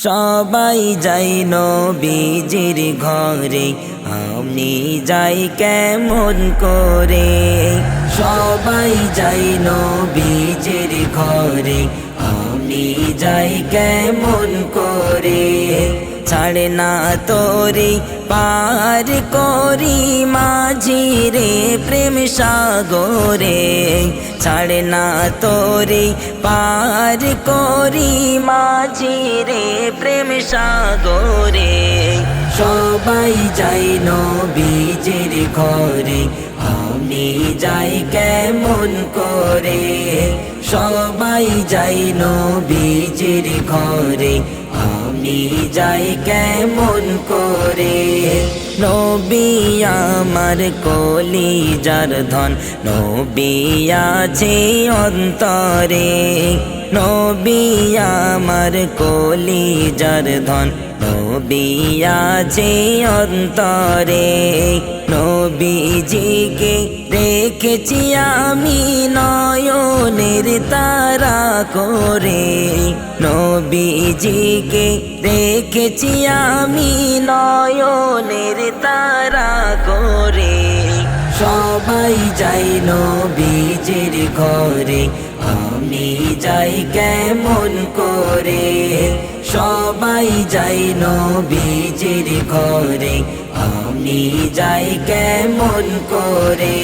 সবাই যাই নবীজির ঘরে, আমি যাই কেমন করে। সবাই যাই নবীজির ঘরে, আমি যাই কেমন করে। ছাড়ে না তোরে পার করি মাঝিরে প্রেম সাগরে। ছাড়ে না তোরে পার করি মাঝিরে প্রেম সাগরে। সবাই যাই নবীজির ঘরে, আমি যাই কেমন করে। সবাই যাই নবীজির ঘরে, আমি যাই কেমন করে। নবী আমার কলিজার ধন, নবী আছে অন্তরে। নবী আমার কলিজার ধন, নবী আছে অন্তরে। নবীজিকে রেখেছি আমি নয়নের তারা করে। নবীজিকে রেখেছি আমি নয়নের তারা করে। সবাই যাই নবীজির ঘরে, আমি যাই কেমন করে। সবাই যাই নবীজির ঘরে, আমি যাই কেমন করে।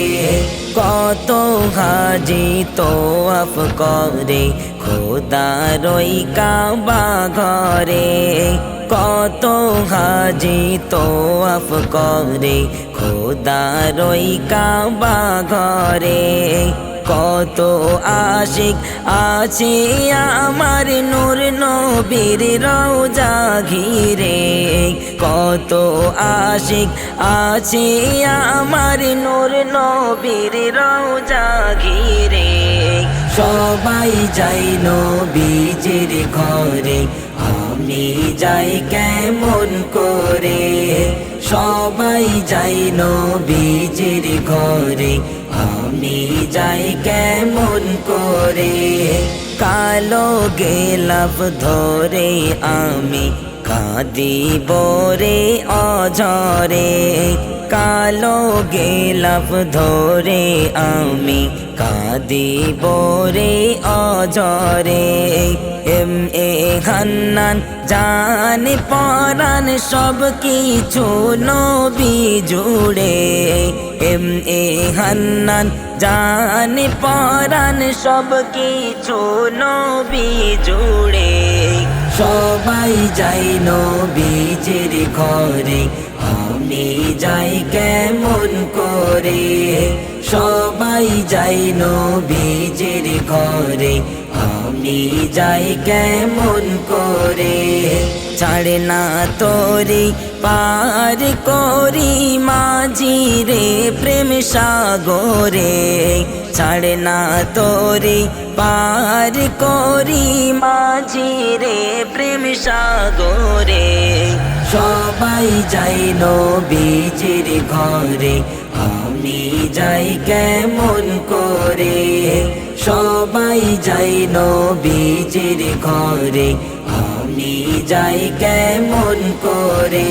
কত হাজি তোয়াফ করে খোদার ওই কাবা ঘরে। কত হাজি তোয়াফ করে খোদার ওই কাবা ঘরে। কত আশিক আছে আমার নূর নবীর রওজা ঘিরে। কত আশিক আছে আমার নূর নবীর রওজা ঘিরে। সবাই যাই নবীজির ঘরে, আমি যাই কেমন করে। সবাই যাই নবীজির ঘরে, আমি যাই কেমন করে। কালো গেলাফ ধরে আমি কাঁদিব রে অঝরে। কালো গেলাফ ধরে আমি কাঁদিব রে অঝরে। এম এ হান্নান জান পরাণ সব কিছু নবী জুড়ে। এম এ হান্নান জান পরাণ সব কিছু নবী জুড়ে। সবাই যাই নবীজির ঘরে, আমি যাই কেমন করে। সবাই যাই নবীজির ঘরে, আমি যাই কেমন করে। ছাড়ে না তোরে পার করি মাঝিরে প্রেম সাগরে। ছাড়ে না তোরে পার করি মাঝিরে প্রেম সাগরে। সবাই যাই নবীজির ঘরে, আমি যাই কেমন করে। সবাই যাই নবীজির ঘরে, আমি যাই কেমন করে।